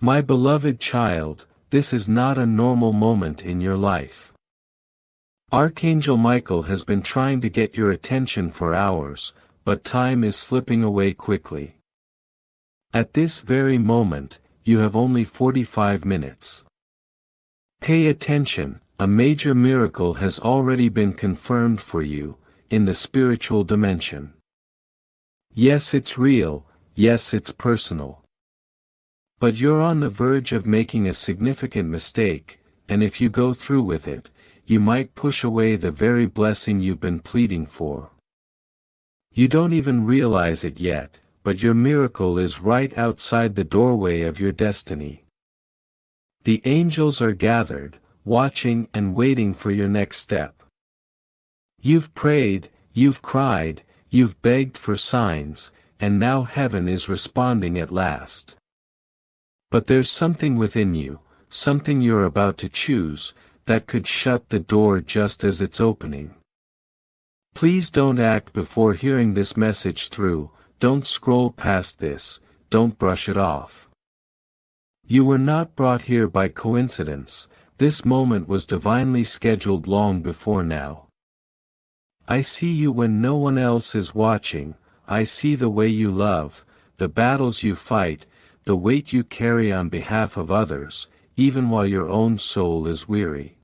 My beloved child, this is not a normal moment in your life. Archangel Michael has been trying to get your attention for hours, but time is slipping away quickly. At this very moment, you have only 45 minutes. Pay attention, a major miracle has already been confirmed for you, in the spiritual dimension. Yes, it's real, yes, it's personal. But you're on the verge of making a significant mistake, and if you go through with it, you might push away the very blessing you've been pleading for. You don't even realize it yet, but your miracle is right outside the doorway of your destiny. The angels are gathered, watching and waiting for your next step. You've prayed, you've cried, you've begged for signs, and now heaven is responding at last. But there's something within you, something you're about to choose, that could shut the door just as it's opening. Please don't act before hearing this message through, don't scroll past this, don't brush it off. You were not brought here by coincidence, this moment was divinely scheduled long before now. I see you when no one else is watching, I see the way you love, the battles you fight, the weight you carry on behalf of others, even while your own soul is weary.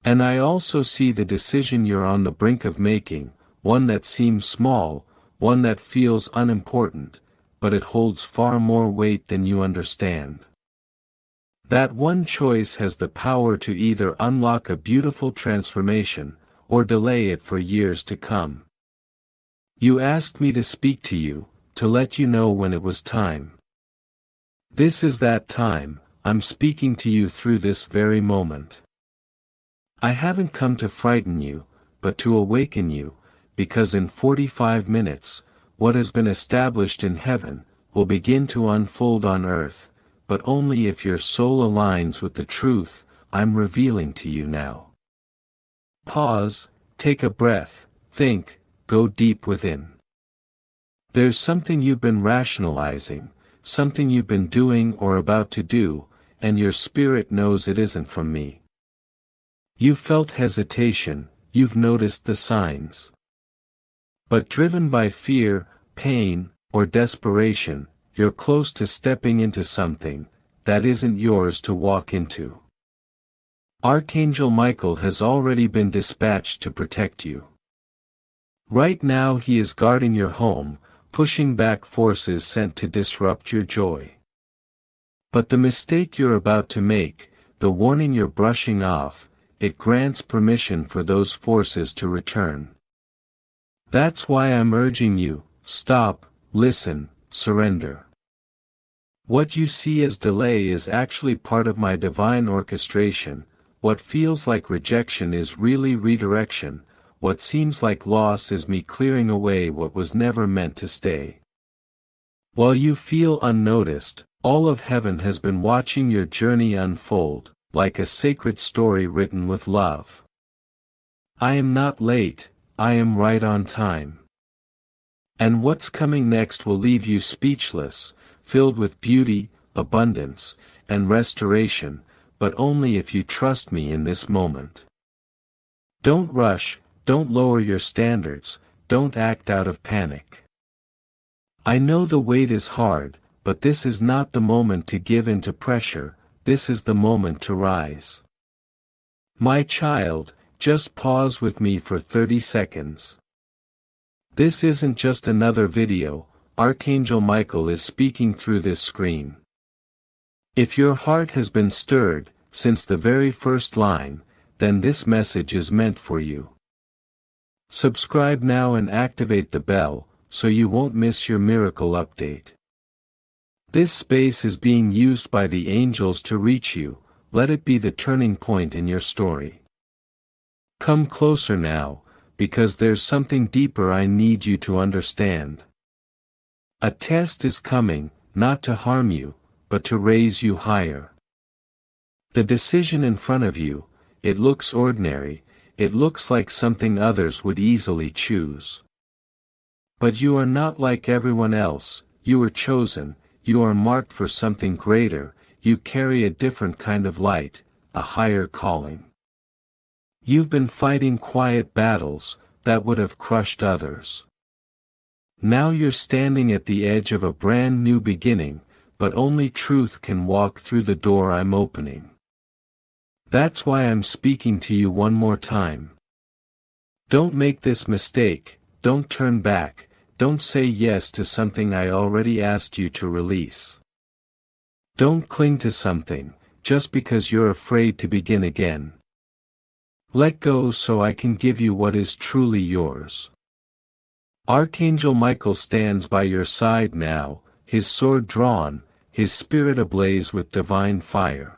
And I also see the decision you're on the brink of making, one that seems small, one that feels unimportant, but it holds far more weight than you understand. That one choice has the power to either unlock a beautiful transformation, or delay it for years to come. You asked me to speak to you, to let you know when it was time. This is that time, I'm speaking to you through this very moment. I haven't come to frighten you, but to awaken you, because in 45 minutes, what has been established in heaven, will begin to unfold on earth, but only if your soul aligns with the truth I'm revealing to you now. Pause, take a breath, think, go deep within. There's something you've been rationalizing, something you've been doing or about to do, and your spirit knows it isn't from me. You've felt hesitation, you've noticed the signs. But driven by fear, pain, or desperation, you're close to stepping into something that isn't yours to walk into. Archangel Michael has already been dispatched to protect you. Right now he is guarding your home, pushing back forces sent to disrupt your joy. But the mistake you're about to make, the warning you're brushing off, it grants permission for those forces to return. That's why I'm urging you, stop, listen, surrender. What you see as delay is actually part of my divine orchestration, what feels like rejection is really redirection, what seems like loss is me clearing away what was never meant to stay. While you feel unnoticed, all of heaven has been watching your journey unfold, like a sacred story written with love. I am not late, I am right on time. And what's coming next will leave you speechless, filled with beauty, abundance, and restoration, but only if you trust me in this moment. Don't rush, don't lower your standards, don't act out of panic. I know the wait is hard, but this is not the moment to give in to pressure, this is the moment to rise. My child, just pause with me for 30 seconds. This isn't just another video, Archangel Michael is speaking through this screen. If your heart has been stirred, since the very first line, then this message is meant for you. Subscribe now and activate the bell, so you won't miss your miracle update. This space is being used by the angels to reach you, let it be the turning point in your story. Come closer now, because there's something deeper I need you to understand. A test is coming, not to harm you, but to raise you higher. The decision in front of you, it looks ordinary, it looks like something others would easily choose. But you are not like everyone else, you were chosen, you are marked for something greater, you carry a different kind of light, a higher calling. You've been fighting quiet battles that would have crushed others. Now you're standing at the edge of a brand new beginning, but only truth can walk through the door I'm opening. That's why I'm speaking to you one more time. Don't make this mistake, don't turn back, don't say yes to something I already asked you to release. Don't cling to something, just because you're afraid to begin again. Let go so I can give you what is truly yours. Archangel Michael stands by your side now, his sword drawn, his spirit ablaze with divine fire.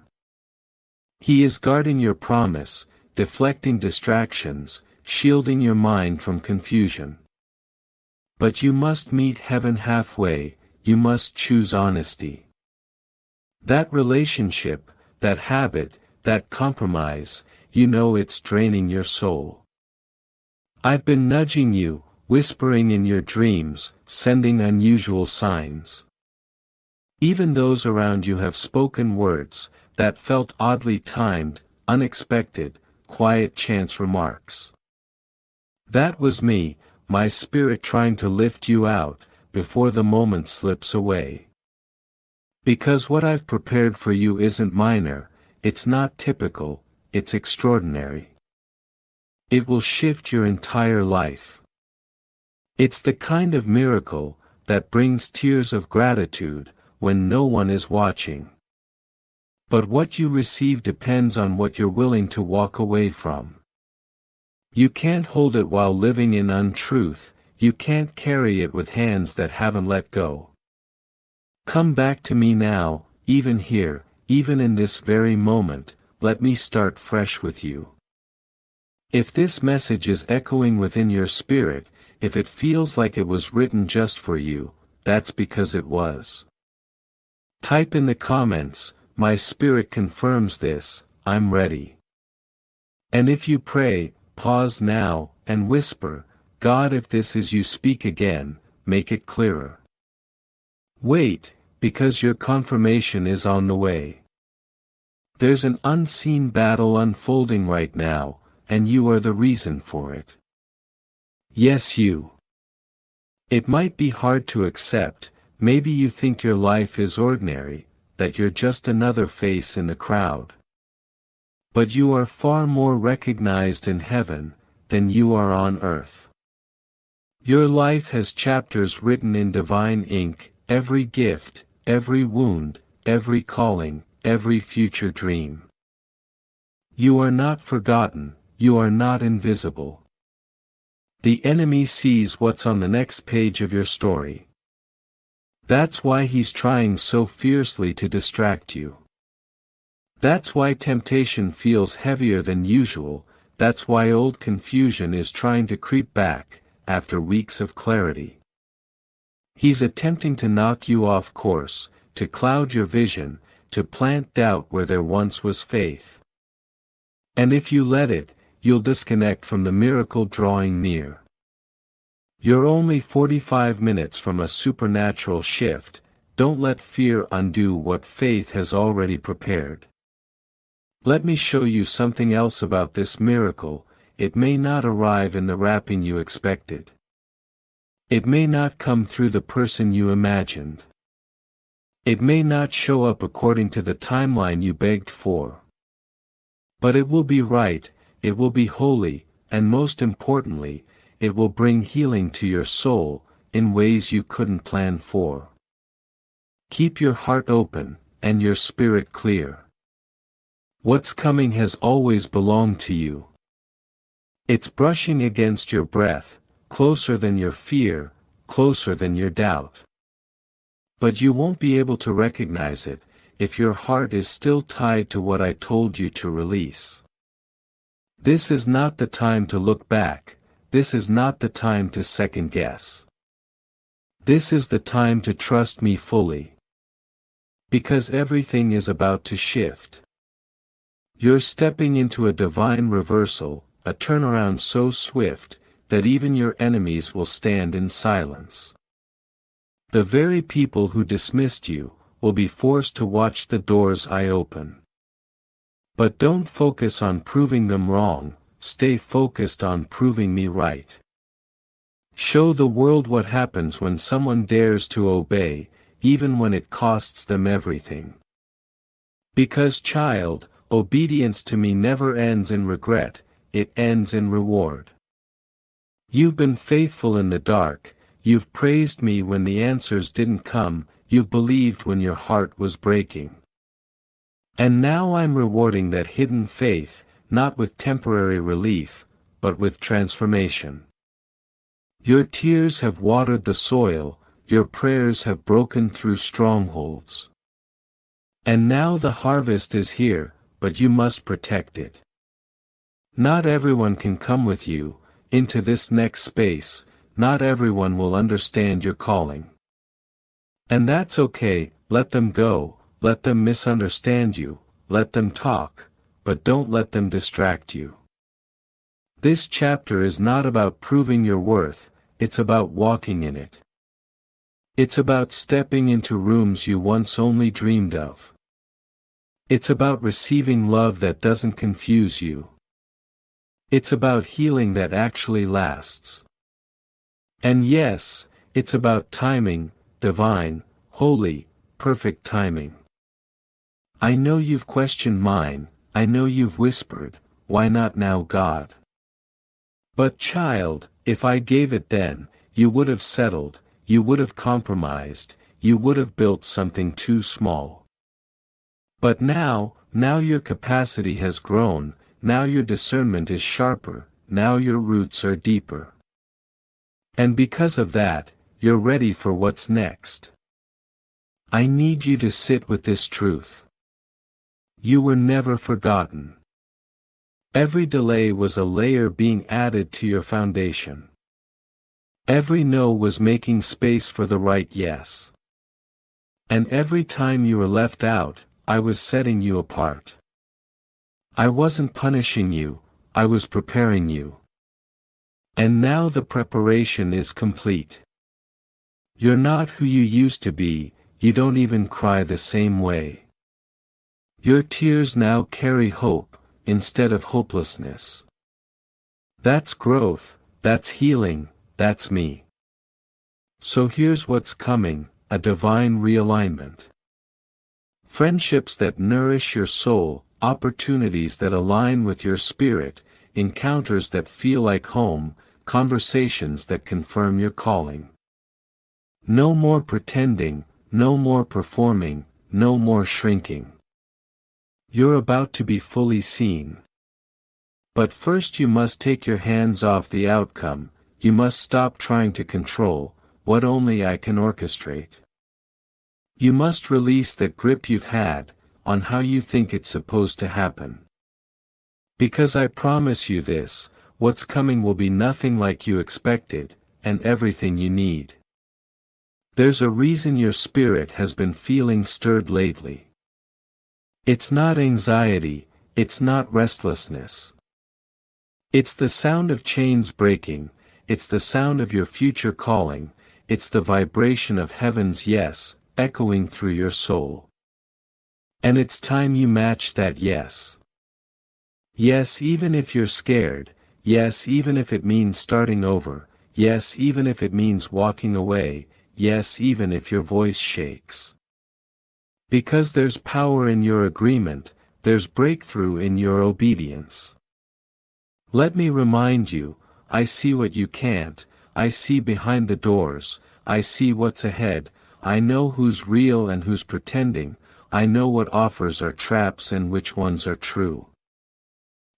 He is guarding your promise, deflecting distractions, shielding your mind from confusion. But you must meet heaven halfway, you must choose honesty. That relationship, that habit, that compromise, you know it's draining your soul. I've been nudging you, whispering in your dreams, sending unusual signs. Even those around you have spoken words that felt oddly timed, unexpected, quiet chance remarks. That was me, my spirit trying to lift you out, before the moment slips away. Because what I've prepared for you isn't minor, it's not typical, it's extraordinary. It will shift your entire life. It's the kind of miracle that brings tears of gratitude when no one is watching. But what you receive depends on what you're willing to walk away from. You can't hold it while living in untruth, you can't carry it with hands that haven't let go. Come back to me now, even here, even in this very moment, let me start fresh with you. If this message is echoing within your spirit, if it feels like it was written just for you, that's because it was. Type in the comments, "My spirit confirms this, I'm ready." And if you pray, pause now, and whisper, "God, if this is you, speak again, make it clearer." Wait, because your confirmation is on the way. There's an unseen battle unfolding right now, and you are the reason for it. Yes, you. It might be hard to accept, maybe you think your life is ordinary, that you're just another face in the crowd. But you are far more recognized in heaven than you are on earth. Your life has chapters written in divine ink, every gift, every wound, every calling, every future dream. You are not forgotten, you are not invisible. The enemy sees what's on the next page of your story. That's why he's trying so fiercely to distract you. That's why temptation feels heavier than usual, that's why old confusion is trying to creep back, after weeks of clarity. He's attempting to knock you off course, to cloud your vision, to plant doubt where there once was faith. And if you let it, you'll disconnect from the miracle drawing near. You're only 45 minutes from a supernatural shift, don't let fear undo what faith has already prepared. Let me show you something else about this miracle, it may not arrive in the wrapping you expected. It may not come through the person you imagined. It may not show up according to the timeline you begged for. But it will be right, it will be holy, and most importantly, it will bring healing to your soul, in ways you couldn't plan for. Keep your heart open, and your spirit clear. What's coming has always belonged to you. It's brushing against your breath, closer than your fear, closer than your doubt. But you won't be able to recognize it, if your heart is still tied to what I told you to release. This is not the time to look back, this is not the time to second guess. This is the time to trust me fully. Because everything is about to shift. You're stepping into a divine reversal, a turnaround so swift, that even your enemies will stand in silence. The very people who dismissed you will be forced to watch the doors I open. But don't focus on proving them wrong, stay focused on proving me right. Show the world what happens when someone dares to obey, even when it costs them everything. Because child, obedience to me never ends in regret, it ends in reward. You've been faithful in the dark, you've praised me when the answers didn't come, you've believed when your heart was breaking. And now I'm rewarding that hidden faith, not with temporary relief, but with transformation. Your tears have watered the soil, your prayers have broken through strongholds. And now the harvest is here, but you must protect it. Not everyone can come with you, into this next space, not everyone will understand your calling. And that's okay, let them go, let them misunderstand you, let them talk, but don't let them distract you. This chapter is not about proving your worth, it's about walking in it. It's about stepping into rooms you once only dreamed of. It's about receiving love that doesn't confuse you. It's about healing that actually lasts. And yes, it's about timing, divine, holy, perfect timing. I know you've questioned mine, I know you've whispered, why not now, God? But child, if I gave it then, you would have settled, you would have compromised, you would have built something too small. But now your capacity has grown, now your discernment is sharper, now your roots are deeper. And because of that, you're ready for what's next. I need you to sit with this truth. You were never forgotten. Every delay was a layer being added to your foundation. Every no was making space for the right yes. And every time you were left out, I was setting you apart. I wasn't punishing you, I was preparing you. And now the preparation is complete. You're not who you used to be, you don't even cry the same way. Your tears now carry hope, instead of hopelessness. That's growth, that's healing, that's me. So here's what's coming, a divine realignment. Friendships that nourish your soul, opportunities that align with your spirit, encounters that feel like home, conversations that confirm your calling. No more pretending, no more performing, no more shrinking. You're about to be fully seen. But first you must take your hands off the outcome, you must stop trying to control what only I can orchestrate. You must release that grip you've had on how you think it's supposed to happen. Because I promise you this, what's coming will be nothing like you expected, and everything you need. There's a reason your spirit has been feeling stirred lately. It's not anxiety, it's not restlessness. It's the sound of chains breaking, it's the sound of your future calling, it's the vibration of heaven's yes, echoing through your soul. And it's time you match that yes. Yes, even if you're scared, yes, even if it means starting over, yes, even if it means walking away, yes, even if your voice shakes. Because there's power in your agreement, there's breakthrough in your obedience. Let me remind you, I see what you can't, I see behind the doors, I see what's ahead, I know who's real and who's pretending, I know what offers are traps and which ones are true.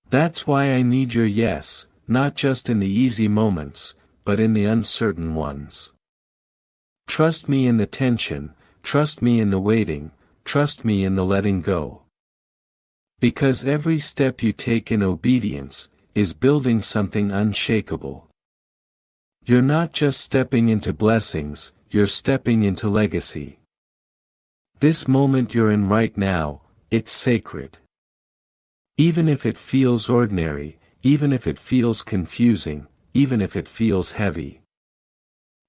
That's why I need your yes, not just in the easy moments, but in the uncertain ones. Trust me in the tension, trust me in the waiting, trust me in the letting go. Because every step you take in obedience is building something unshakable. You're not just stepping into blessings, you're stepping into legacy. This moment you're in right now, it's sacred. Even if it feels ordinary, even if it feels confusing, even if it feels heavy.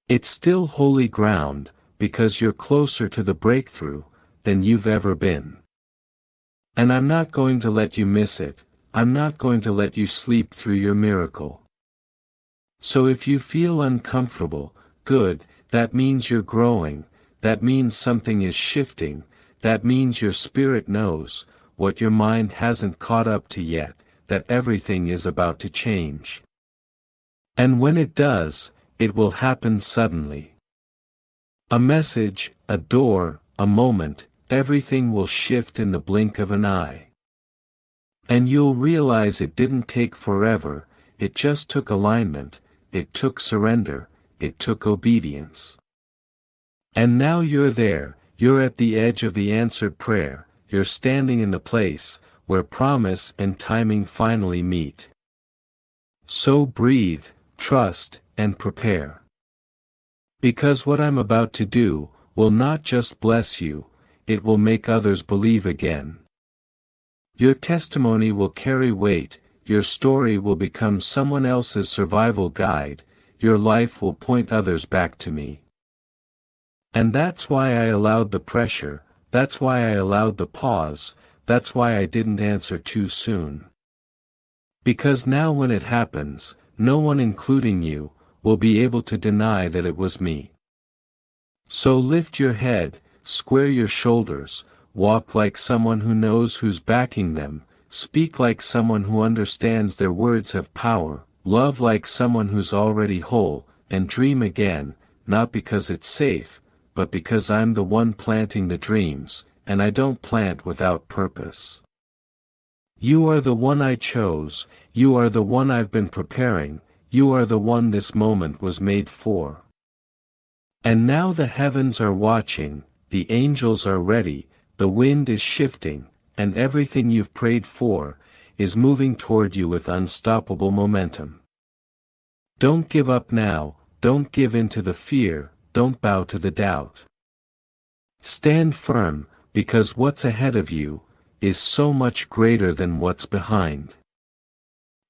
It's still holy ground, because you're closer to the breakthrough than you've ever been. And I'm not going to let you miss it. I'm not going to let you sleep through your miracle. So if you feel uncomfortable, good, that means you're growing, that means something is shifting, that means your spirit knows, what your mind hasn't caught up to yet, that everything is about to change. And when it does, it will happen suddenly. A message, a door, a moment, everything will shift in the blink of an eye. And you'll realize it didn't take forever, it just took alignment, it took surrender, it took obedience. And now you're there, you're at the edge of the answered prayer, you're standing in the place where promise and timing finally meet. So breathe, trust, and prepare. Because what I'm about to do will not just bless you, it will make others believe again. Your testimony will carry weight, your story will become someone else's survival guide, your life will point others back to me. And that's why I allowed the pressure, that's why I allowed the pause, that's why I didn't answer too soon. Because now when it happens, no one including you, will be able to deny that it was me. So lift your head, square your shoulders, walk like someone who knows who's backing them, speak like someone who understands their words have power, love like someone who's already whole, and dream again, not because it's safe, but because I'm the one planting the dreams, and I don't plant without purpose. You are the one I chose, you are the one I've been preparing, you are the one this moment was made for. And now the heavens are watching, the angels are ready, the wind is shifting, and everything you've prayed for is moving toward you with unstoppable momentum. Don't give up now, don't give in to the fear, don't bow to the doubt. Stand firm, because what's ahead of you is so much greater than what's behind.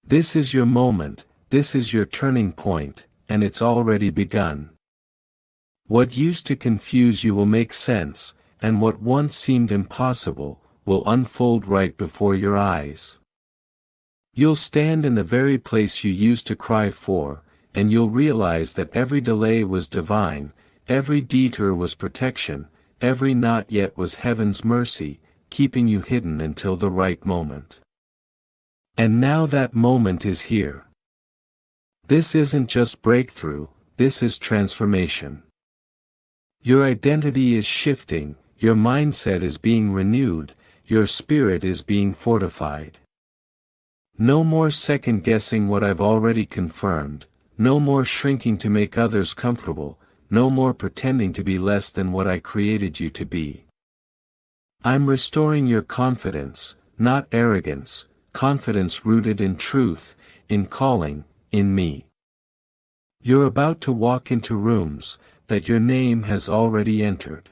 This is your moment, this is your turning point, and it's already begun. What used to confuse you will make sense, and what once seemed impossible will unfold right before your eyes. You'll stand in the very place you used to cry for, and you'll realize that every delay was divine, every detour was protection, every not yet was heaven's mercy, keeping you hidden until the right moment. And now that moment is here. This isn't just breakthrough, this is transformation. Your identity is shifting, your mindset is being renewed, your spirit is being fortified. No more second-guessing what I've already confirmed, no more shrinking to make others comfortable, no more pretending to be less than what I created you to be. I'm restoring your confidence, not arrogance, confidence rooted in truth, in calling, in me. You're about to walk into rooms that your name has already entered.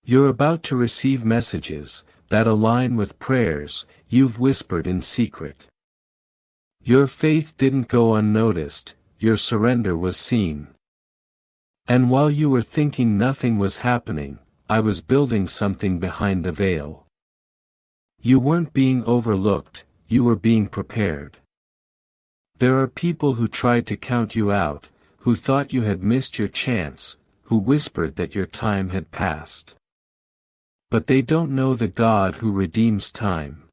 You're about to receive messages that align with prayers you've whispered in secret. Your faith didn't go unnoticed, your surrender was seen. And while you were thinking nothing was happening, I was building something behind the veil. You weren't being overlooked, you were being prepared. There are people who tried to count you out, who thought you had missed your chance, who whispered that your time had passed. But they don't know the God who redeems time.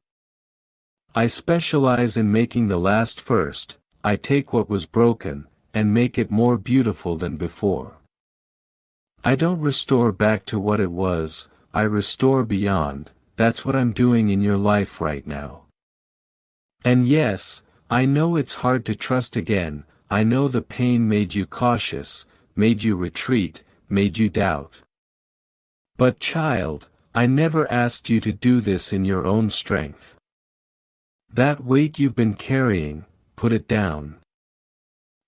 I specialize in making the last first, I take what was broken, and make it more beautiful than before. I don't restore back to what it was, I restore beyond, that's what I'm doing in your life right now. And yes, I know it's hard to trust again, I know the pain made you cautious, made you retreat, made you doubt. But child, I never asked you to do this in your own strength. That weight you've been carrying, put it down.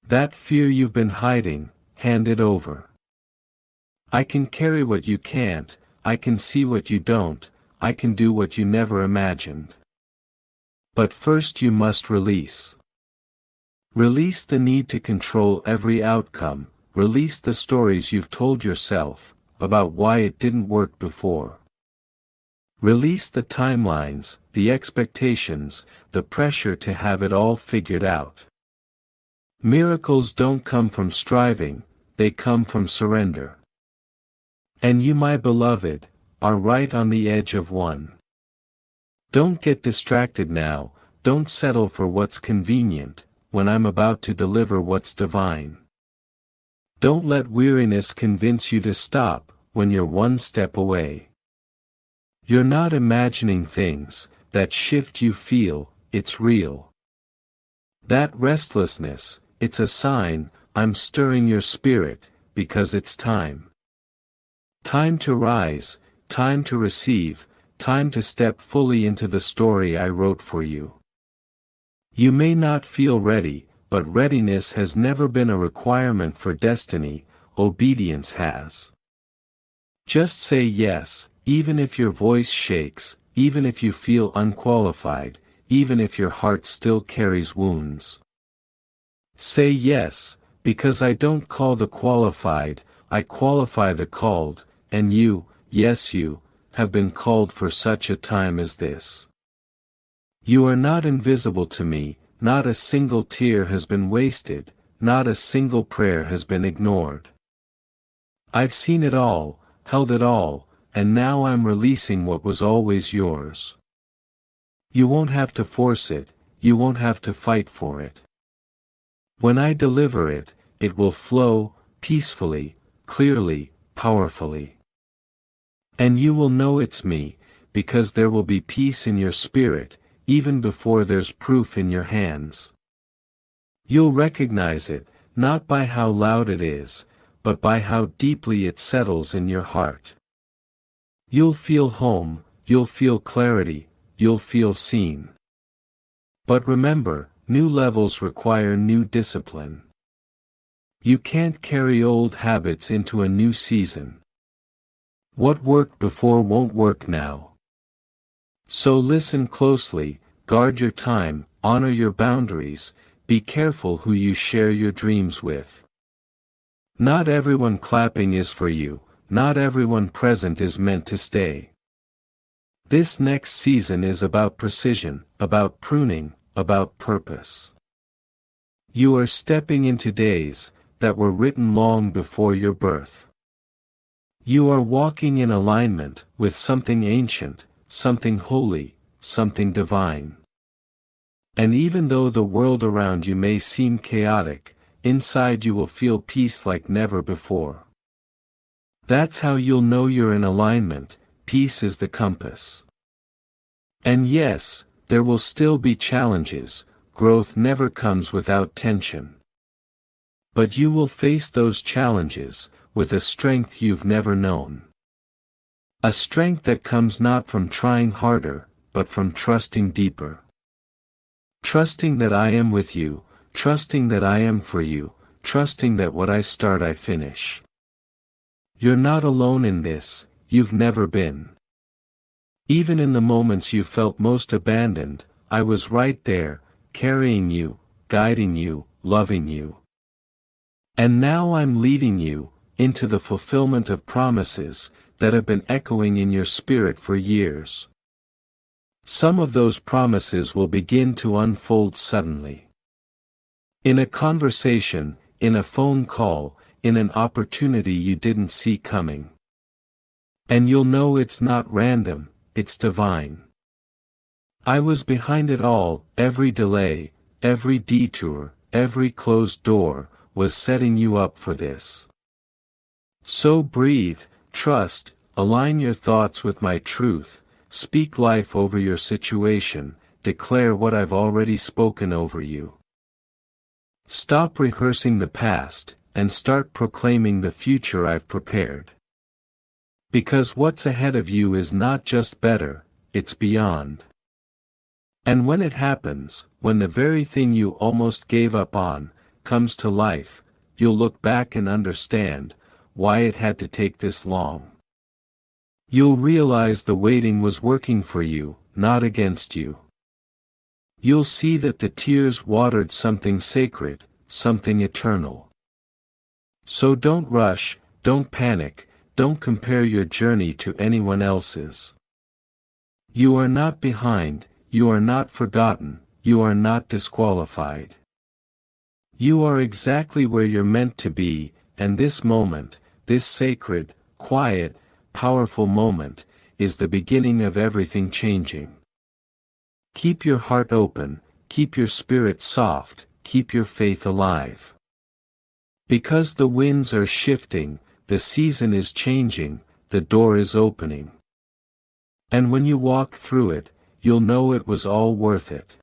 That fear you've been hiding, hand it over. I can carry what you can't, I can see what you don't, I can do what you never imagined. But first you must release. Release the need to control every outcome, release the stories you've told yourself, about why it didn't work before. Release the timelines, the expectations, the pressure to have it all figured out. Miracles don't come from striving, they come from surrender. And you, my beloved, are right on the edge of one. Don't get distracted now, don't settle for what's convenient, when I'm about to deliver what's divine. Don't let weariness convince you to stop, when you're one step away. You're not imagining things, that shift you feel, it's real. That restlessness, it's a sign, I'm stirring your spirit, because it's time. Time to rise, time to receive, time to step fully into the story I wrote for you. You may not feel ready, but readiness has never been a requirement for destiny, obedience has. Just say yes, even if your voice shakes, even if you feel unqualified, even if your heart still carries wounds. Say yes, because I don't call the qualified, I qualify the called, and you, yes you, have been called for such a time as this. You are not invisible to me, not a single tear has been wasted, not a single prayer has been ignored. I've seen it all, held it all, and now I'm releasing what was always yours. You won't have to force it, you won't have to fight for it. When I deliver it, it will flow, peacefully, clearly, powerfully. And you will know it's me, because there will be peace in your spirit, even before there's proof in your hands. You'll recognize it, not by how loud it is, but by how deeply it settles in your heart. You'll feel home, you'll feel clarity, you'll feel seen. But remember, new levels require new discipline. You can't carry old habits into a new season. What worked before won't work now. So listen closely, guard your time, honor your boundaries, be careful who you share your dreams with. Not everyone clapping is for you, not everyone present is meant to stay. This next season is about precision, about pruning, about purpose. You are stepping into days that were written long before your birth. You are walking in alignment with something ancient, something holy, something divine. And even though the world around you may seem chaotic, inside you will feel peace like never before. That's how you'll know you're in alignment, peace is the compass. And yes, there will still be challenges, growth never comes without tension. But you will face those challenges, with a strength you've never known. A strength that comes not from trying harder, but from trusting deeper. Trusting that I am with you, trusting that I am for you, trusting that what I start I finish. You're not alone in this, you've never been. Even in the moments you felt most abandoned, I was right there, carrying you, guiding you, loving you. And now I'm leading you, into the fulfillment of promises, that have been echoing in your spirit for years. Some of those promises will begin to unfold suddenly. In a conversation, in a phone call, in an opportunity you didn't see coming. And you'll know it's not random, it's divine. I was behind it all, every delay, every detour, every closed door, was setting you up for this. So breathe, trust, align your thoughts with my truth, speak life over your situation, declare what I've already spoken over you. Stop rehearsing the past, and start proclaiming the future I've prepared. Because what's ahead of you is not just better, it's beyond. And when it happens, when the very thing you almost gave up on, comes to life, you'll look back and understand why it had to take this long. You'll realize the waiting was working for you, not against you. You'll see that the tears watered something sacred, something eternal. So don't rush, don't panic, don't compare your journey to anyone else's. You are not behind, you are not forgotten, you are not disqualified. You are exactly where you're meant to be, and this moment, this sacred, quiet, powerful moment, is the beginning of everything changing. Keep your heart open, keep your spirit soft, keep your faith alive. Because the winds are shifting, the season is changing, the door is opening. And when you walk through it, you'll know it was all worth it.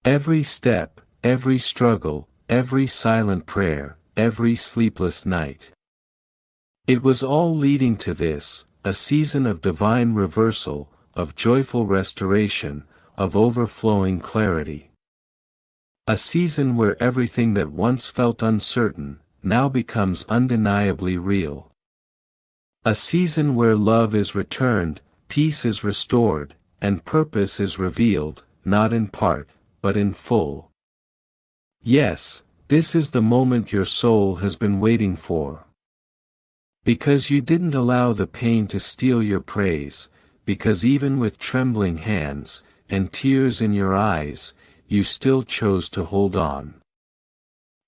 Every step, every struggle, every silent prayer, every sleepless night. It was all leading to this, a season of divine reversal, of joyful restoration, of overflowing clarity. A season where everything that once felt uncertain, now becomes undeniably real. A season where love is returned, peace is restored, and purpose is revealed, not in part, but in full. Yes, this is the moment your soul has been waiting for. Because you didn't allow the pain to steal your praise, because even with trembling hands, and tears in your eyes, you still chose to hold on.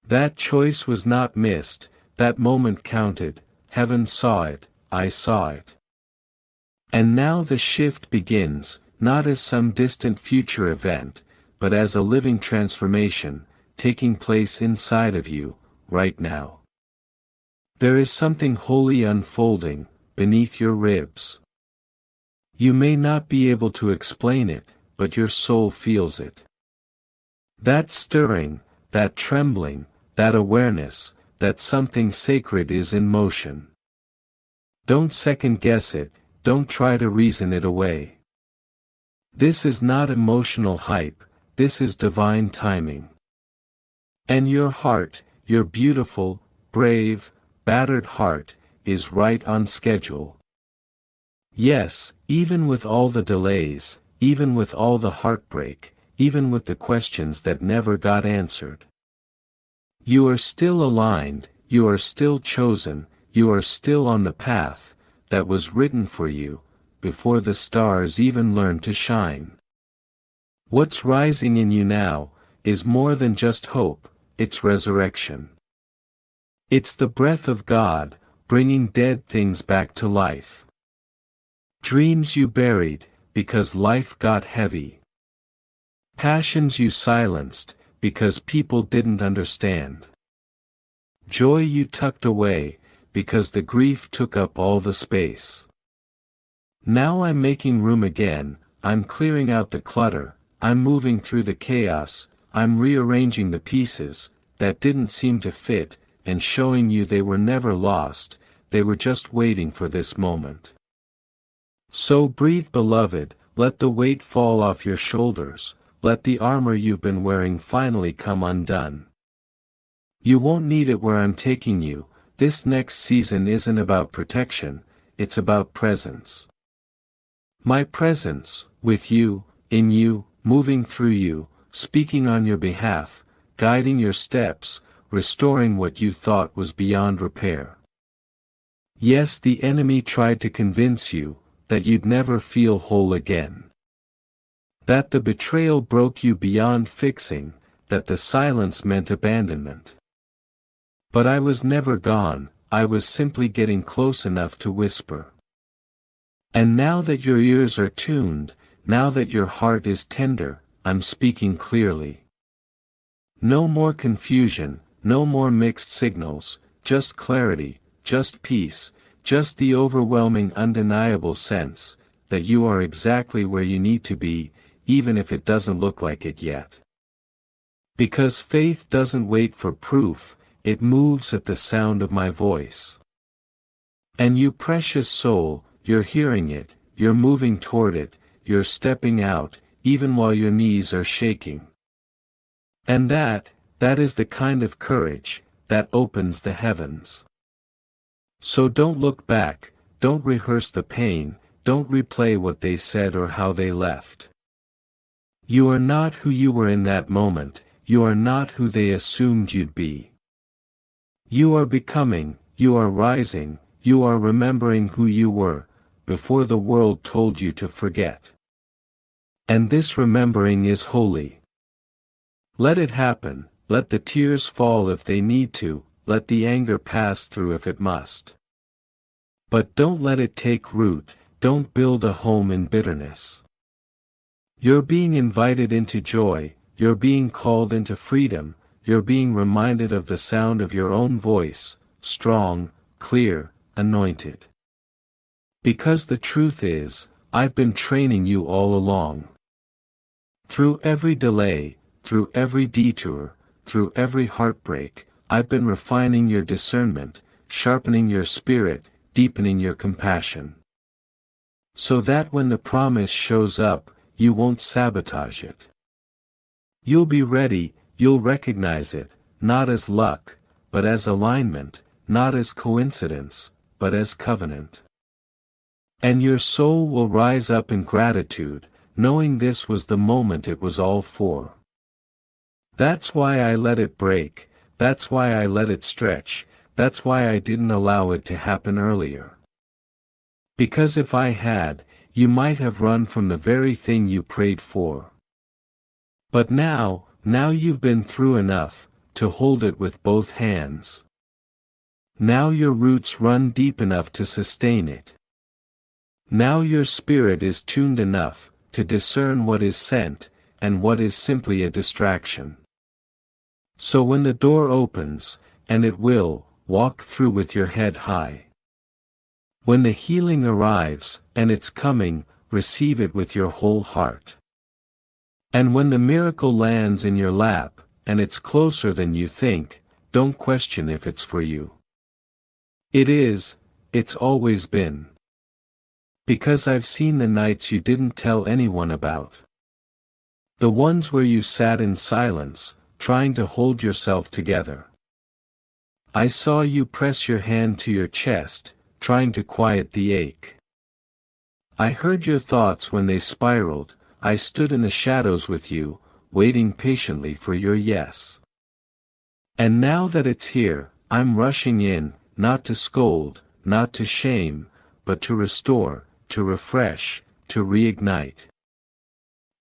That choice was not missed, that moment counted, heaven saw it, I saw it. And now the shift begins, not as some distant future event, but as a living transformation, taking place inside of you, right now. There is something holy unfolding, beneath your ribs. You may not be able to explain it, but your soul feels it. That stirring, that trembling, that awareness, that something sacred is in motion. Don't second guess it, don't try to reason it away. This is not emotional hype, this is divine timing. And your heart, your beautiful, brave, battered heart, is right on schedule. Yes, even with all the delays, even with all the heartbreak, even with the questions that never got answered. You are still aligned, you are still chosen, you are still on the path that was written for you, before the stars even learned to shine. What's rising in you now is more than just hope, it's resurrection. It's the breath of God, bringing dead things back to life. Dreams you buried, because life got heavy. Passions you silenced, because people didn't understand. Joy you tucked away, because the grief took up all the space. Now I'm making room again, I'm clearing out the clutter, I'm moving through the chaos, I'm rearranging the pieces that didn't seem to fit, and showing you they were never lost, they were just waiting for this moment. So breathe, beloved, let the weight fall off your shoulders, let the armor you've been wearing finally come undone. You won't need it where I'm taking you, this next season isn't about protection, it's about presence. My presence, with you, in you, moving through you, speaking on your behalf, guiding your steps, restoring what you thought was beyond repair. Yes, the enemy tried to convince you that you'd never feel whole again. That the betrayal broke you beyond fixing, that the silence meant abandonment. But I was never gone, I was simply getting close enough to whisper. And now that your ears are tuned, now that your heart is tender, I'm speaking clearly. No more confusion, no more mixed signals, just clarity, just peace, just the overwhelming undeniable sense that you are exactly where you need to be, even if it doesn't look like it yet. Because faith doesn't wait for proof, it moves at the sound of my voice. And you precious soul, you're hearing it, you're moving toward it, you're stepping out, even while your knees are shaking. And that is the kind of courage that opens the heavens. So don't look back, don't rehearse the pain, don't replay what they said or how they left. You are not who you were in that moment, you are not who they assumed you'd be. You are becoming, you are rising, you are remembering who you were, before the world told you to forget. And this remembering is holy. Let it happen, let the tears fall if they need to, let the anger pass through if it must. But don't let it take root, don't build a home in bitterness. You're being invited into joy, you're being called into freedom, you're being reminded of the sound of your own voice, strong, clear, anointed. Because the truth is, I've been training you all along. Through every delay, through every detour, through every heartbreak, I've been refining your discernment, sharpening your spirit, deepening your compassion. So that when the promise shows up, you won't sabotage it. You'll be ready, you'll recognize it, not as luck, but as alignment, not as coincidence, but as covenant. And your soul will rise up in gratitude, knowing this was the moment it was all for. That's why I let it break, that's why I let it stretch, that's why I didn't allow it to happen earlier. Because if I had, you might have run from the very thing you prayed for. But now you've been through enough, to hold it with both hands. Now your roots run deep enough to sustain it. Now your spirit is tuned enough, to discern what is sent, and what is simply a distraction. So when the door opens, and it will, walk through with your head high. When the healing arrives, and it's coming, receive it with your whole heart. And when the miracle lands in your lap, and it's closer than you think, don't question if it's for you. It is, it's always been. Because I've seen the nights you didn't tell anyone about. The ones where you sat in silence, trying to hold yourself together. I saw you press your hand to your chest, trying to quiet the ache. I heard your thoughts when they spiraled, I stood in the shadows with you, waiting patiently for your yes. And now that it's here, I'm rushing in, not to scold, not to shame, but to restore, to refresh, to reignite.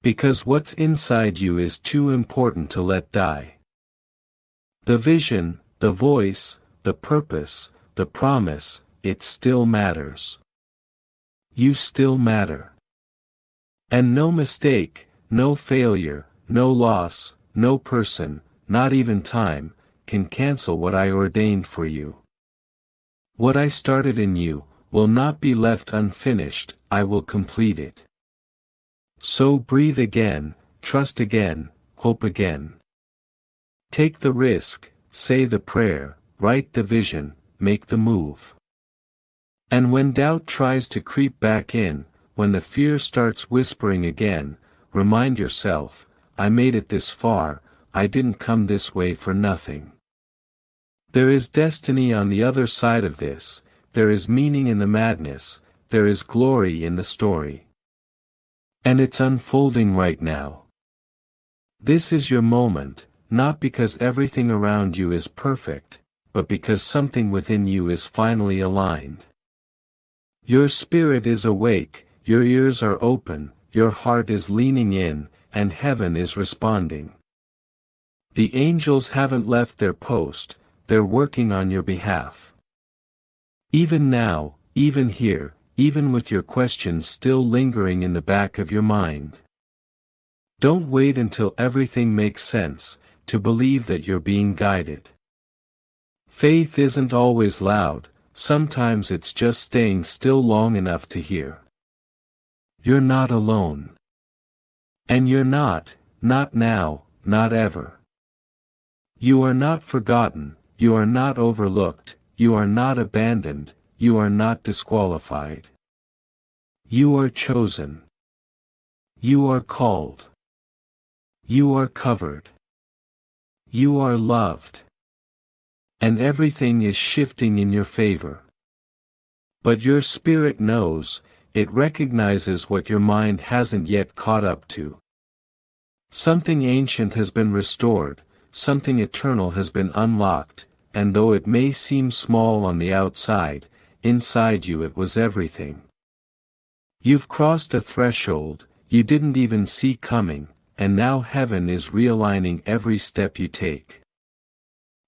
Because what's inside you is too important to let die. The vision, the voice, the purpose, the promise, it still matters. You still matter. And no mistake, no failure, no loss, no person, not even time, can cancel what I ordained for you. What I started in you, will not be left unfinished, I will complete it. So breathe again, trust again, hope again. Take the risk, say the prayer, write the vision, make the move. And when doubt tries to creep back in, when the fear starts whispering again, remind yourself, I made it this far, I didn't come this way for nothing. There is destiny on the other side of this, there is meaning in the madness, there is glory in the story. And it's unfolding right now. This is your moment, not because everything around you is perfect, but because something within you is finally aligned. Your spirit is awake, your ears are open, your heart is leaning in, and heaven is responding. The angels haven't left their post, they're working on your behalf. Even now, even here, even with your questions still lingering in the back of your mind. Don't wait until everything makes sense, to believe that you're being guided. Faith isn't always loud, sometimes it's just staying still long enough to hear. You're not alone. And you're not now, not ever. You are not forgotten, you are not overlooked, you are not abandoned, you are not disqualified. You are chosen. You are called. You are covered. You are loved. And everything is shifting in your favor. But your spirit knows, it recognizes what your mind hasn't yet caught up to. Something ancient has been restored, something eternal has been unlocked, and though it may seem small on the outside, inside you it was everything. You've crossed a threshold you didn't even see coming, and now heaven is realigning every step you take.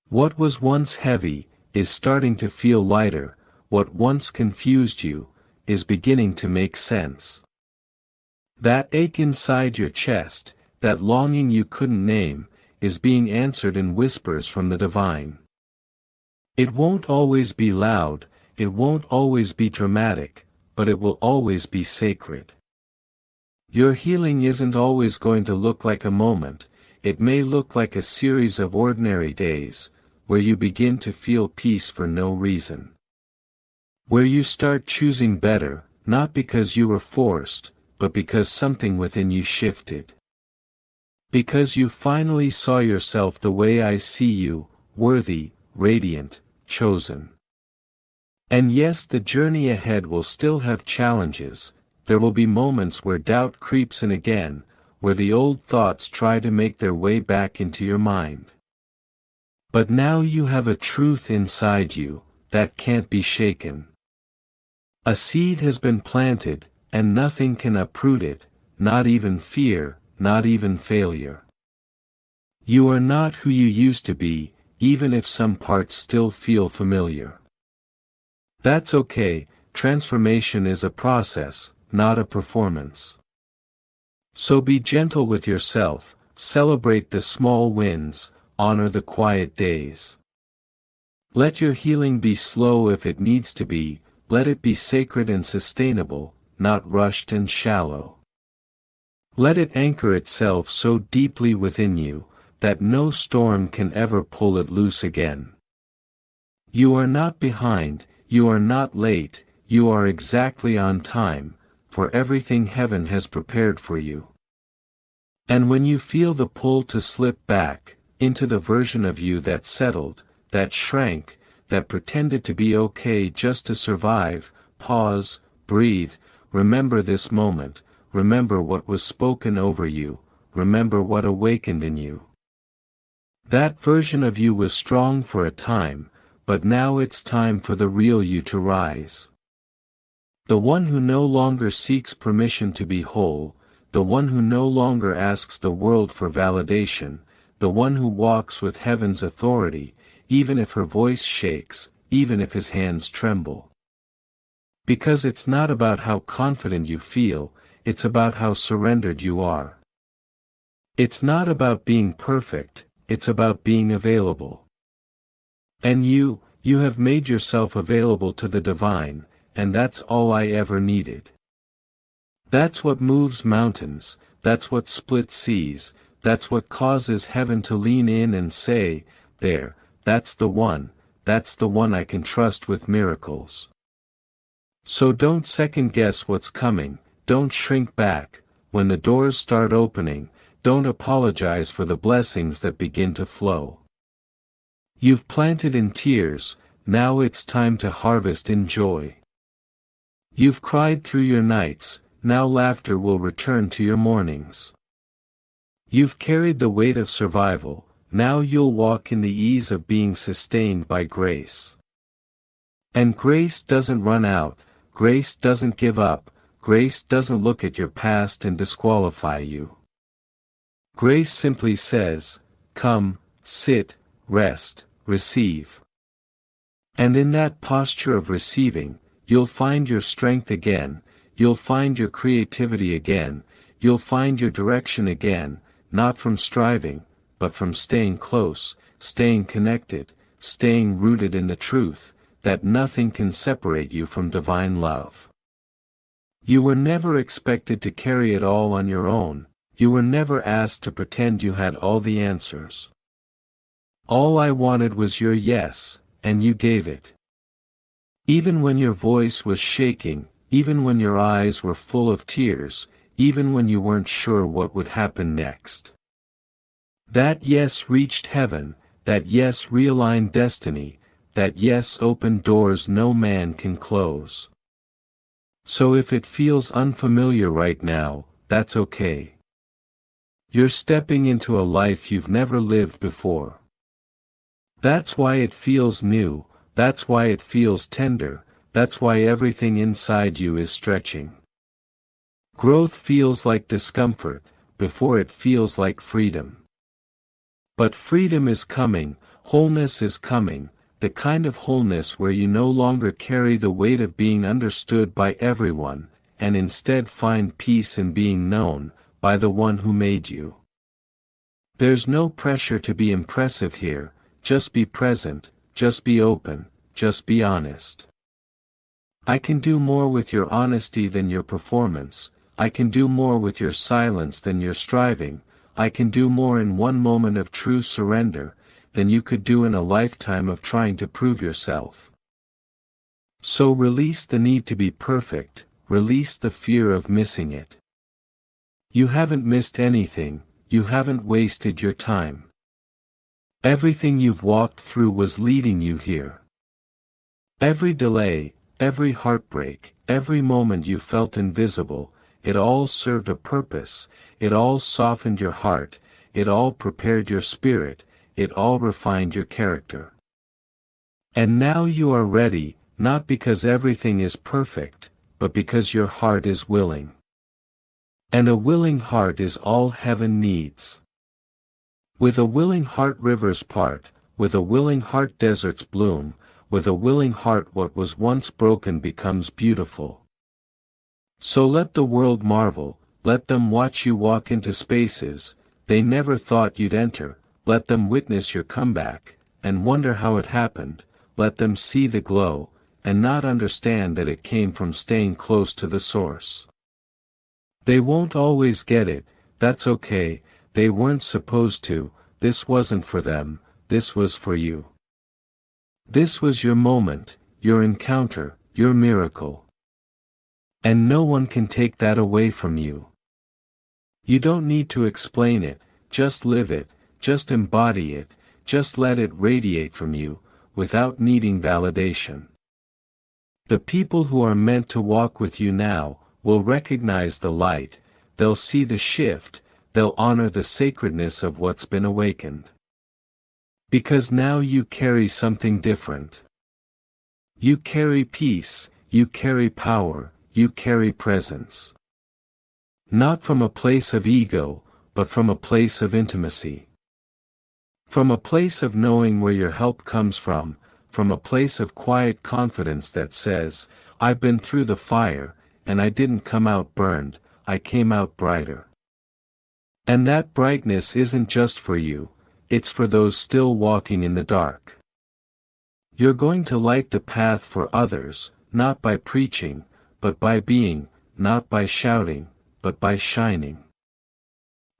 What was once heavy is starting to feel lighter, what once confused you is beginning to make sense. That ache inside your chest, that longing you couldn't name, is being answered in whispers from the divine. It won't always be loud, it won't always be dramatic, but it will always be sacred. Your healing isn't always going to look like a moment, it may look like a series of ordinary days, where you begin to feel peace for no reason. Where you start choosing better, not because you were forced, but because something within you shifted. Because you finally saw yourself the way I see you, worthy, radiant, chosen. And yes, the journey ahead will still have challenges, there will be moments where doubt creeps in again, where the old thoughts try to make their way back into your mind. But now you have a truth inside you, that can't be shaken. A seed has been planted, and nothing can uproot it, not even fear, not even failure. You are not who you used to be, even if some parts still feel familiar. That's okay, transformation is a process, not a performance. So be gentle with yourself, celebrate the small wins, honor the quiet days. Let your healing be slow if it needs to be, let it be sacred and sustainable, not rushed and shallow. Let it anchor itself so deeply within you, that no storm can ever pull it loose again. You are not behind, you are not late, you are exactly on time, for everything heaven has prepared for you. And when you feel the pull to slip back, into the version of you that settled, that shrank, that pretended to be okay just to survive, pause, breathe, remember this moment, remember what was spoken over you, remember what awakened in you. That version of you was strong for a time, but now it's time for the real you to rise. The one who no longer seeks permission to be whole, the one who no longer asks the world for validation, the one who walks with heaven's authority, even if her voice shakes, even if his hands tremble. Because it's not about how confident you feel, it's about how surrendered you are. It's not about being perfect, it's about being available. And you have made yourself available to the divine, and that's all I ever needed. That's what moves mountains, that's what splits seas, that's what causes heaven to lean in and say, there, that's the one I can trust with miracles. So don't second guess what's coming, don't shrink back, when the doors start opening, don't apologize for the blessings that begin to flow. You've planted in tears, now it's time to harvest in joy. You've cried through your nights, now laughter will return to your mornings. You've carried the weight of survival, now you'll walk in the ease of being sustained by grace. And grace doesn't run out, grace doesn't give up, grace doesn't look at your past and disqualify you. Grace simply says, come, sit, rest, receive. And in that posture of receiving, you'll find your strength again, you'll find your creativity again, you'll find your direction again, not from striving, but from staying close, staying connected, staying rooted in the truth, that nothing can separate you from divine love. You were never expected to carry it all on your own, you were never asked to pretend you had all the answers. All I wanted was your yes, and you gave it. Even when your voice was shaking, even when your eyes were full of tears, even when you weren't sure what would happen next. That yes reached heaven, that yes realigned destiny, that yes opened doors no man can close. So if it feels unfamiliar right now, that's okay. You're stepping into a life you've never lived before. That's why it feels new, that's why it feels tender, that's why everything inside you is stretching. Growth feels like discomfort, before it feels like freedom. But freedom is coming, wholeness is coming, the kind of wholeness where you no longer carry the weight of being understood by everyone, and instead find peace in being known, by the one who made you. There's no pressure to be impressive here, just be present, just be open, just be honest. I can do more with your honesty than your performance, I can do more with your silence than your striving, I can do more in one moment of true surrender, than you could do in a lifetime of trying to prove yourself. So release the need to be perfect, release the fear of missing it. You haven't missed anything, you haven't wasted your time. Everything you've walked through was leading you here. Every delay, every heartbreak, every moment you felt invisible, it all served a purpose, it all softened your heart, it all prepared your spirit, it all refined your character. And now you are ready, not because everything is perfect, but because your heart is willing. And a willing heart is all heaven needs. With a willing heart rivers part, with a willing heart deserts bloom, with a willing heart what was once broken becomes beautiful. So let the world marvel, let them watch you walk into spaces they never thought you'd enter, let them witness your comeback, and wonder how it happened, let them see the glow, and not understand that it came from staying close to the source. They won't always get it, that's okay, they weren't supposed to, this wasn't for them, this was for you. This was your moment, your encounter, your miracle. And no one can take that away from you. You don't need to explain it, just live it, just embody it, just let it radiate from you, without needing validation. The people who are meant to walk with you now, will recognize the light, they'll see the shift, they'll honor the sacredness of what's been awakened. Because now you carry something different. You carry peace, you carry power, you carry presence. Not from a place of ego, but from a place of intimacy. From a place of knowing where your help comes from a place of quiet confidence that says, I've been through the fire, and I didn't come out burned, I came out brighter. And that brightness isn't just for you, it's for those still walking in the dark. You're going to light the path for others, not by preaching, but by being, not by shouting, but by shining.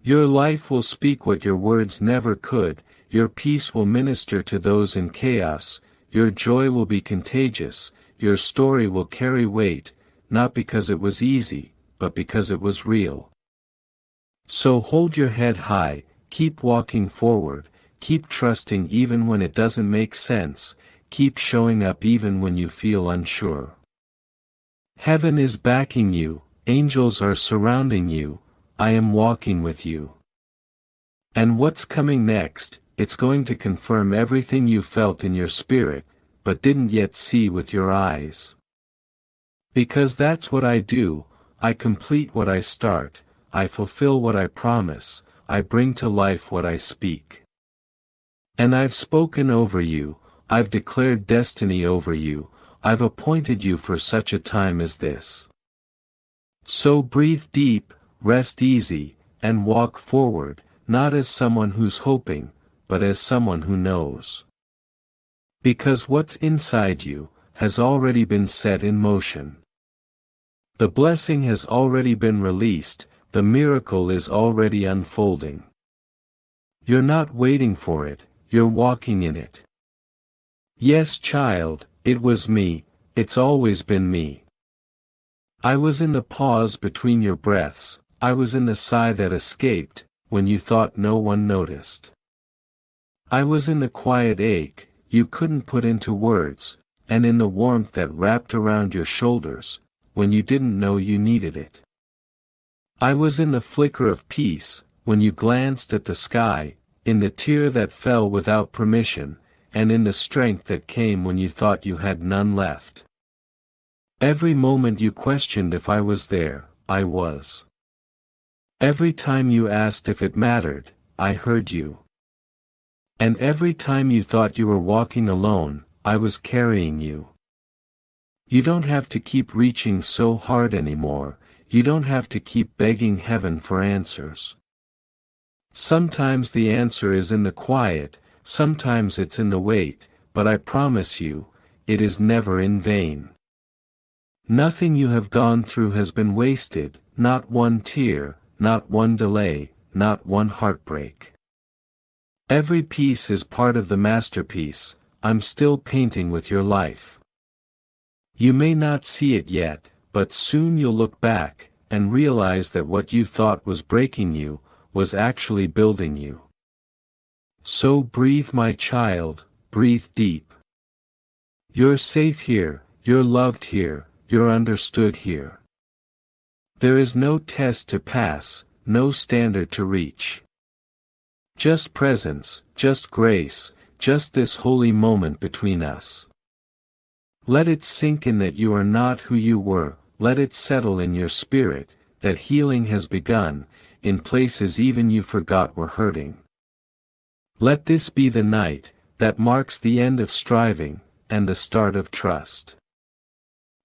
Your life will speak what your words never could, your peace will minister to those in chaos, your joy will be contagious, your story will carry weight, not because it was easy, but because it was real. So hold your head high, keep walking forward, keep trusting even when it doesn't make sense, keep showing up even when you feel unsure. Heaven is backing you, angels are surrounding you, I am walking with you. And what's coming next, it's going to confirm everything you felt in your spirit, but didn't yet see with your eyes. Because that's what I do, I complete what I start, I fulfill what I promise, I bring to life what I speak. And I've spoken over you, I've declared destiny over you, I've appointed you for such a time as this. So breathe deep, rest easy, and walk forward, not as someone who's hoping, but as someone who knows. Because what's inside you, has already been set in motion. The blessing has already been released, the miracle is already unfolding. You're not waiting for it, you're walking in it. Yes, child, it was me, it's always been me. I was in the pause between your breaths, I was in the sigh that escaped, when you thought no one noticed. I was in the quiet ache, you couldn't put into words, and in the warmth that wrapped around your shoulders, when you didn't know you needed it. I was in the flicker of peace, when you glanced at the sky, in the tear that fell without permission, and in the strength that came when you thought you had none left. Every moment you questioned if I was there, I was. Every time you asked if it mattered, I heard you. And every time you thought you were walking alone, I was carrying you. You don't have to keep reaching so hard anymore, you don't have to keep begging heaven for answers. Sometimes the answer is in the quiet, sometimes it's in the wait, but I promise you, it is never in vain. Nothing you have gone through has been wasted, not one tear, not one delay, not one heartbreak. Every piece is part of the masterpiece I'm still painting with your life. You may not see it yet, but soon you'll look back, and realize that what you thought was breaking you, was actually building you. So breathe, my child, breathe deep. You're safe here, you're loved here, you're understood here. There is no test to pass, no standard to reach. Just presence, just grace, just this holy moment between us. Let it sink in that you are not who you were, let it settle in your spirit, that healing has begun, in places even you forgot were hurting. Let this be the night, that marks the end of striving, and the start of trust.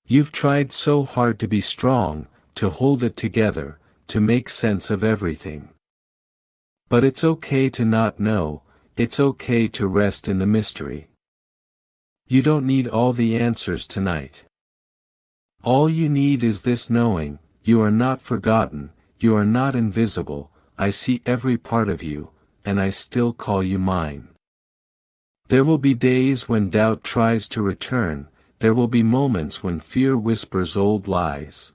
You've tried so hard to be strong, to hold it together, to make sense of everything. But it's okay to not know, it's okay to rest in the mystery. You don't need all the answers tonight. All you need is this knowing, you are not forgotten, you are not invisible, I see every part of you, and I still call you mine. There will be days when doubt tries to return, there will be moments when fear whispers old lies.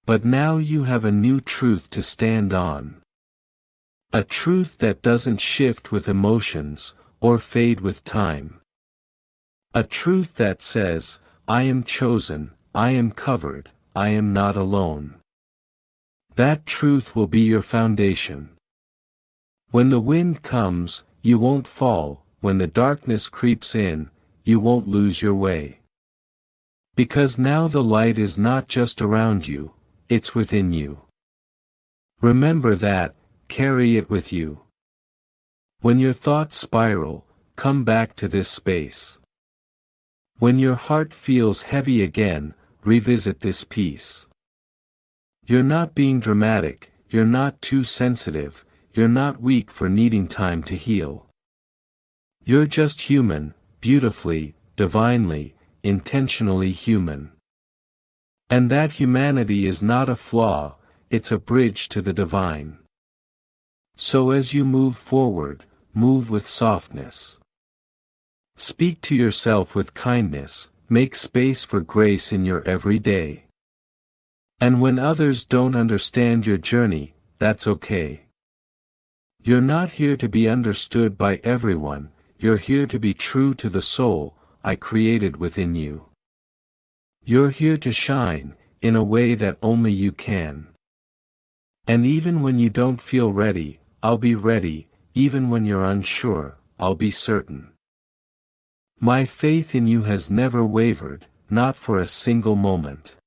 But now you have a new truth to stand on. A truth that doesn't shift with emotions, or fade with time. A truth that says, I am chosen, I am covered, I am not alone. That truth will be your foundation. When the wind comes, you won't fall, when the darkness creeps in, you won't lose your way. Because now the light is not just around you, it's within you. Remember that, carry it with you. When your thoughts spiral, come back to this space. When your heart feels heavy again, revisit this piece. You're not being dramatic, you're not too sensitive, you're not weak for needing time to heal. You're just human, beautifully, divinely, intentionally human. And that humanity is not a flaw, it's a bridge to the divine. So as you move forward, move with softness. Speak to yourself with kindness, make space for grace in your everyday. And when others don't understand your journey, that's okay. You're not here to be understood by everyone, you're here to be true to the soul I created within you. You're here to shine, in a way that only you can. And even when you don't feel ready, I'll be ready, even when you're unsure, I'll be certain. My faith in you has never wavered, not for a single moment.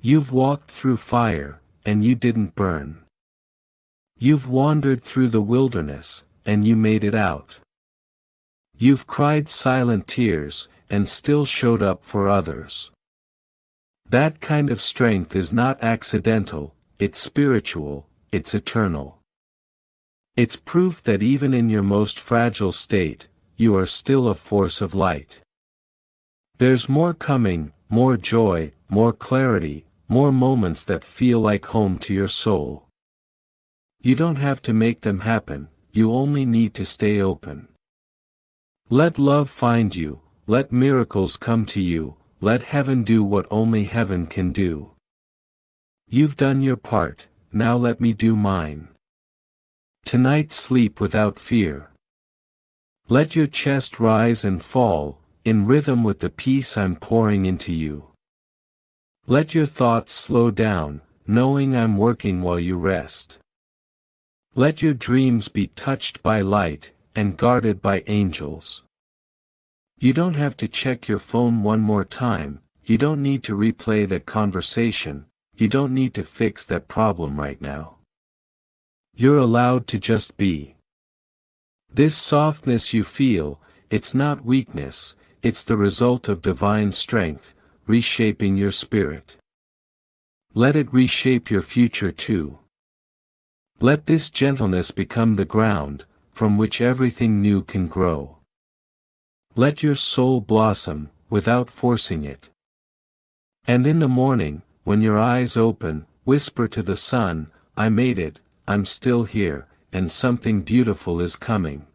You've walked through fire, and you didn't burn. You've wandered through the wilderness, and you made it out. You've cried silent tears, and still showed up for others. That kind of strength is not accidental, it's spiritual, it's eternal. It's proof that even in your most fragile state, you are still a force of light. There's more coming, more joy, more clarity, more moments that feel like home to your soul. You don't have to make them happen, you only need to stay open. Let love find you, let miracles come to you, let heaven do what only heaven can do. You've done your part, now let me do mine. Tonight sleep without fear. Let your chest rise and fall, in rhythm with the peace I'm pouring into you. Let your thoughts slow down, knowing I'm working while you rest. Let your dreams be touched by light, and guarded by angels. You don't have to check your phone one more time, you don't need to replay that conversation, you don't need to fix that problem right now. You're allowed to just be. This softness you feel, it's not weakness, it's the result of divine strength, reshaping your spirit. Let it reshape your future too. Let this gentleness become the ground, from which everything new can grow. Let your soul blossom, without forcing it. And in the morning, when your eyes open, whisper to the sun, I made it, I'm still here, and something beautiful is coming.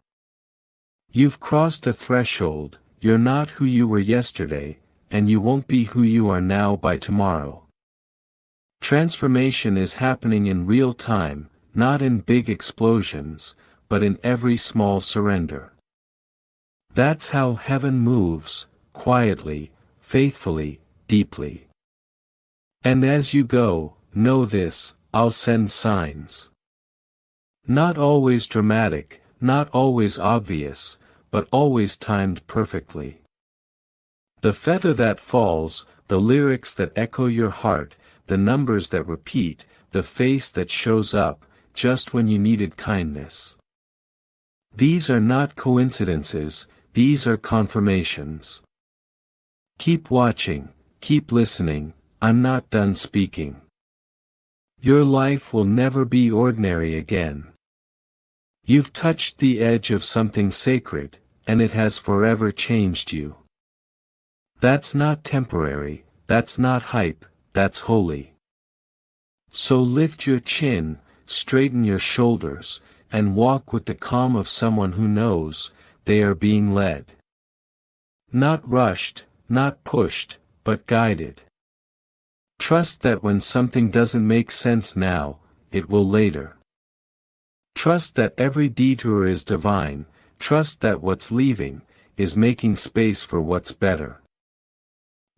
You've crossed a threshold, you're not who you were yesterday, and you won't be who you are now by tomorrow. Transformation is happening in real time, not in big explosions, but in every small surrender. That's how heaven moves, quietly, faithfully, deeply. And as you go, know this, I'll send signs. Not always dramatic, not always obvious, but always timed perfectly. The feather that falls, the lyrics that echo your heart, the numbers that repeat, the face that shows up, just when you needed kindness. These are not coincidences, these are confirmations. Keep watching, keep listening, I'm not done speaking. Your life will never be ordinary again. You've touched the edge of something sacred, and it has forever changed you. That's not temporary, that's not hype, that's holy. So lift your chin, straighten your shoulders, and walk with the calm of someone who knows, they are being led. Not rushed, not pushed, but guided. Trust that when something doesn't make sense now, it will later. Trust that every detour is divine, trust that what's leaving, is making space for what's better.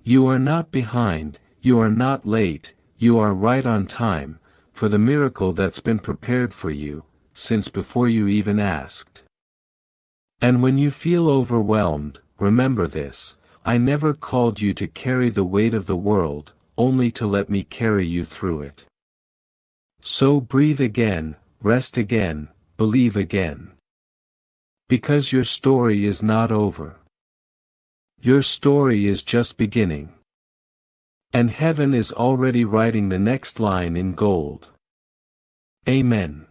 You are not behind, you are not late, you are right on time, for the miracle that's been prepared for you, since before you even asked. And when you feel overwhelmed, remember this, I never called you to carry the weight of the world, only to let me carry you through it. So breathe again, rest again, believe again. Because your story is not over. Your story is just beginning. And heaven is already writing the next line in gold. Amen.